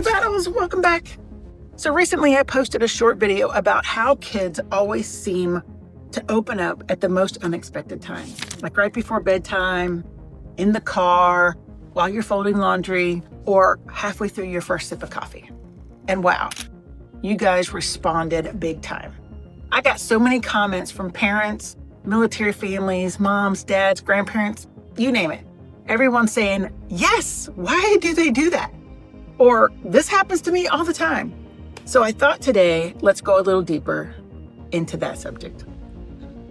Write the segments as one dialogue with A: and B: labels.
A: Daddles, welcome back. So recently I posted a short video about how kids always seem to open up at the most unexpected times, like right before bedtime, in the car, while you're folding laundry, or halfway through your first sip of coffee. And wow, you guys responded big time. I got so many comments from parents, military families, moms, dads, grandparents, you name it. Everyone saying, yes, why do they do that? Or this happens to me all the time. So I thought today, let's go a little deeper into that subject.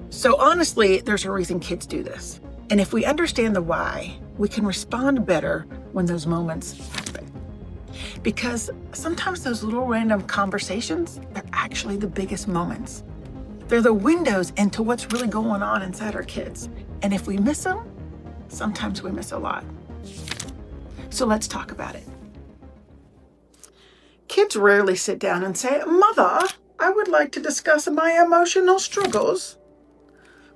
A: So honestly, there's a reason kids do this. And if we understand the why, we can respond better when those moments happen. Because sometimes those little random conversations, they're actually the biggest moments. They're the windows into what's really going on inside our kids. And if we miss them, sometimes we miss a lot. So let's talk about it. Kids rarely sit down and say, Mother, I would like to discuss my emotional struggles.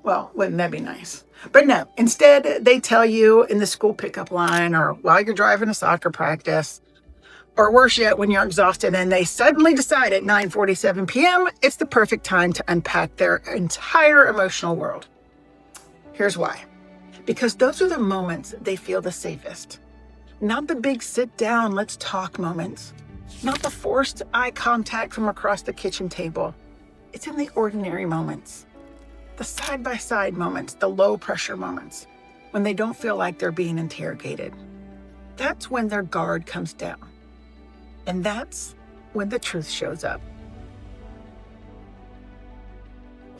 A: Well, wouldn't that be nice? But no, instead they tell you in the school pickup line or while you're driving to soccer practice, or worse yet, when you're exhausted and they suddenly decide at 9:47 p.m., it's the perfect time to unpack their entire emotional world. Here's why. Because those are the moments they feel the safest. Not the big sit down, let's talk moments. Not the forced eye contact from across the kitchen table. It's in the ordinary moments. The side-by-side moments, the low-pressure moments, when they don't feel like they're being interrogated. That's when their guard comes down. And that's when the truth shows up.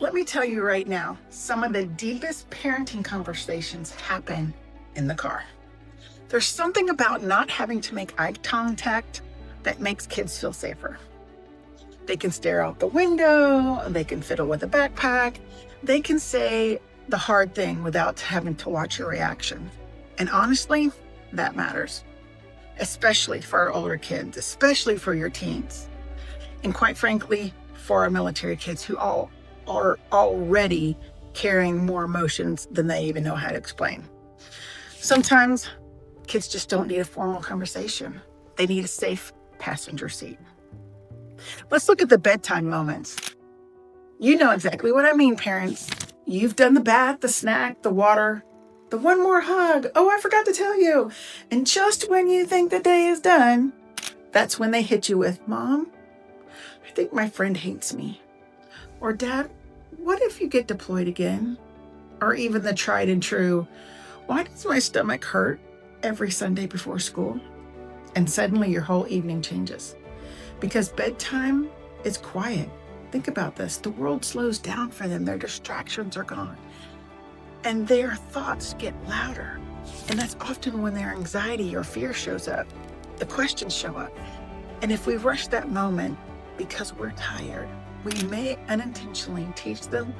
A: Let me tell you right now, some of the deepest parenting conversations happen in the car. There's something about not having to make eye contact that makes kids feel safer. They can stare out the window, they can fiddle with a backpack, they can say the hard thing without having to watch your reaction. And honestly, that matters, especially for our older kids, especially for your teens. And quite frankly, for our military kids who all are already carrying more emotions than they even know how to explain. Sometimes kids just don't need a formal conversation. They need a safe passenger seat. Let's look at the bedtime moments. You know exactly what I mean, parents. You've done the bath, the snack, the water, the one more hug. Oh, I forgot to tell you. And just when you think the day is done, that's when they hit you with, Mom, I think my friend hates me. Or Dad, what if you get deployed again? Or even the tried and true, why does my stomach hurt every Sunday before school? And suddenly your whole evening changes. Because bedtime is quiet. Think about this. The world slows down for them. Their distractions are gone. And their thoughts get louder. And that's often when their anxiety or fear shows up. The questions show up. And if we rush that moment because we're tired, we may unintentionally teach them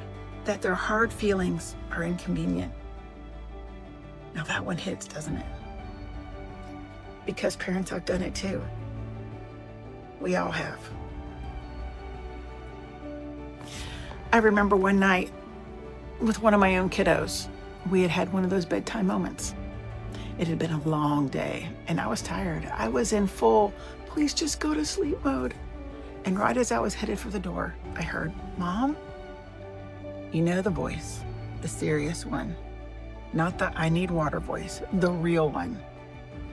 A: that their hard feelings are inconvenient. Now that one hits, doesn't it? Because parents have done it too. We all have. I remember one night with one of my own kiddos, we had had one of those bedtime moments. It had been a long day and I was tired. I was in full, please just go to sleep mode. And right as I was headed for the door, I heard, Mom, you know the voice, the serious one, not the I need water voice, the real one.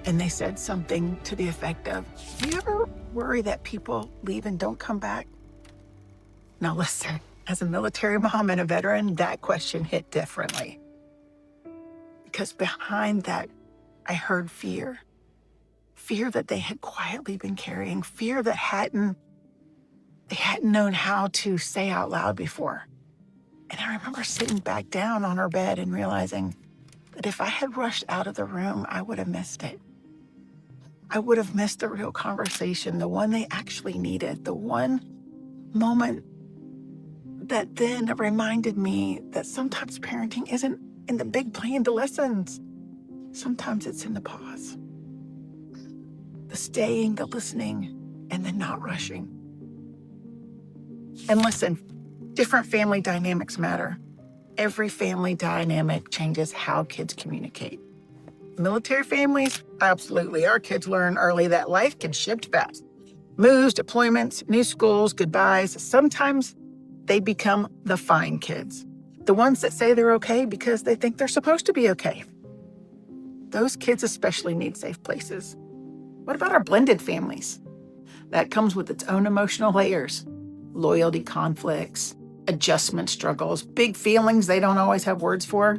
A: And they said something to the effect of, do you ever worry that people leave and don't come back? Now listen, as a military mom and a veteran, that question hit differently. Because behind that, I heard fear. Fear that they had quietly been carrying, fear that they hadn't known how to say out loud before. And I remember sitting back down on our bed and realizing that if I had rushed out of the room, I would have missed it. I would have missed the real conversation, the one they actually needed, the one moment that then reminded me that sometimes parenting isn't in the big planned lessons. Sometimes it's in the pause, the staying, the listening, and the not rushing. And listen, different family dynamics matter. Every family dynamic changes how kids communicate. Military families, absolutely. Our kids learn early that life can shift fast. Moves, deployments, new schools, goodbyes. Sometimes they become the fine kids. The ones that say they're okay because they think they're supposed to be okay. Those kids especially need safe places. What about our blended families? That comes with its own emotional layers. Loyalty conflicts, adjustment struggles, big feelings they don't always have words for.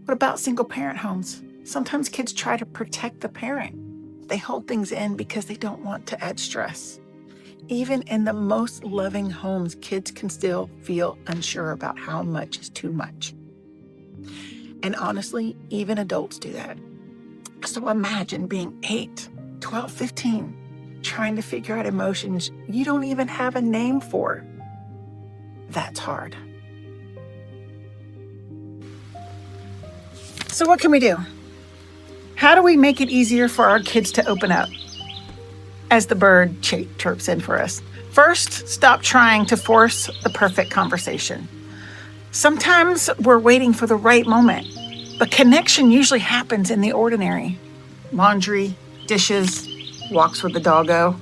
A: What about single parent homes? Sometimes kids try to protect the parent. They hold things in because they don't want to add stress. Even in the most loving homes, kids can still feel unsure about how much is too much. And honestly, even adults do that. So imagine being 8, 12, 15, trying to figure out emotions you don't even have a name for. That's hard. So what can we do? How do we make it easier for our kids to open up? As the bird chirps in for us. First, stop trying to force the perfect conversation. Sometimes we're waiting for the right moment, but connection usually happens in the ordinary. Laundry, dishes, walks with the doggo,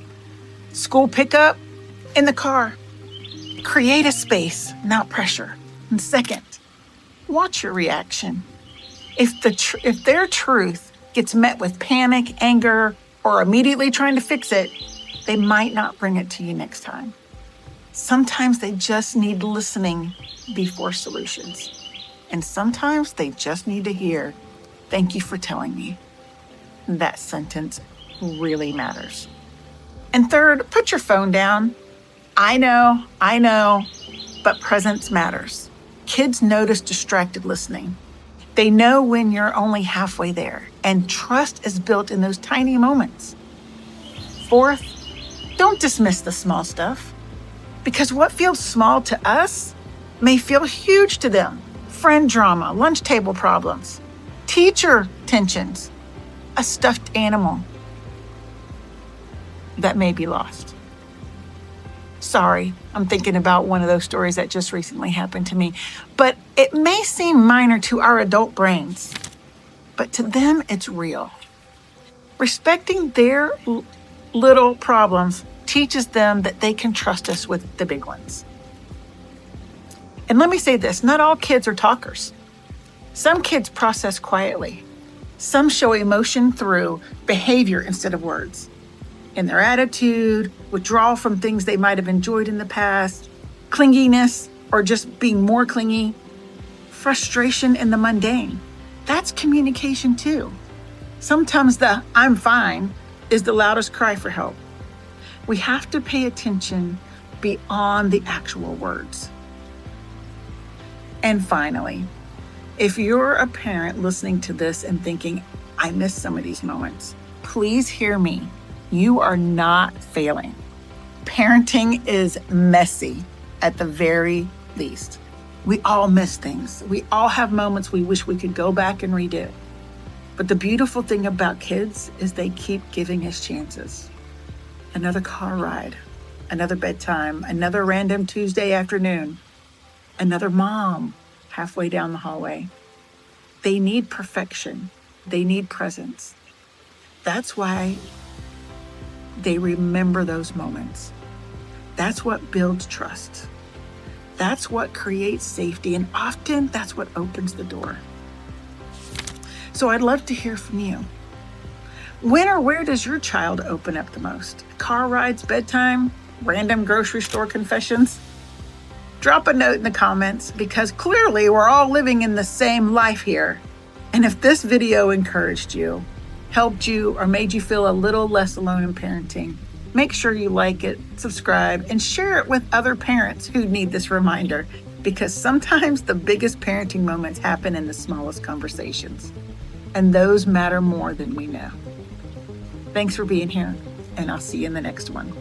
A: school pickup, in the car. Create a space, not pressure. And second, watch your reaction. If their truth gets met with panic, anger, or immediately trying to fix it, they might not bring it to you next time. Sometimes they just need listening before solutions. And sometimes they just need to hear, "Thank you for telling me." That sentence really matters. And third, put your phone down. I know, but presence matters. Kids notice distracted listening. They know when you're only halfway there, and trust is built in those tiny moments. Fourth, don't dismiss the small stuff, because what feels small to us may feel huge to them. Friend drama, lunch table problems, teacher tensions, a stuffed animal that may be lost. Sorry, I'm thinking about one of those stories that just recently happened to me, but it may seem minor to our adult brains, but to them, it's real. Respecting their little problems teaches them that they can trust us with the big ones. And let me say this, not all kids are talkers. Some kids process quietly. Some show emotion through behavior instead of words. In their attitude, withdrawal from things they might have enjoyed in the past, clinginess or just being more clingy, frustration in the mundane. That's communication too. Sometimes the "I'm fine" is the loudest cry for help. We have to pay attention beyond the actual words. And finally, if you're a parent listening to this and thinking, "I miss some of these moments," please hear me. You are not failing. Parenting is messy at the very least. We all miss things. We all have moments we wish we could go back and redo. But the beautiful thing about kids is they keep giving us chances. Another car ride, another bedtime, another random Tuesday afternoon, another mom halfway down the hallway. They need perfection. They need presence. That's why they remember those moments. That's what builds trust. That's what creates safety, and often that's what opens the door. So I'd love to hear from you. When or where does your child open up the most? Car rides, bedtime, random grocery store confessions? Drop a note in the comments, because clearly we're all living in the same life here. And if this video encouraged you, helped you, or made you feel a little less alone in parenting, make sure you like it, subscribe, and share it with other parents who need this reminder, because sometimes the biggest parenting moments happen in the smallest conversations, and those matter more than we know. Thanks for being here, and I'll see you in the next one.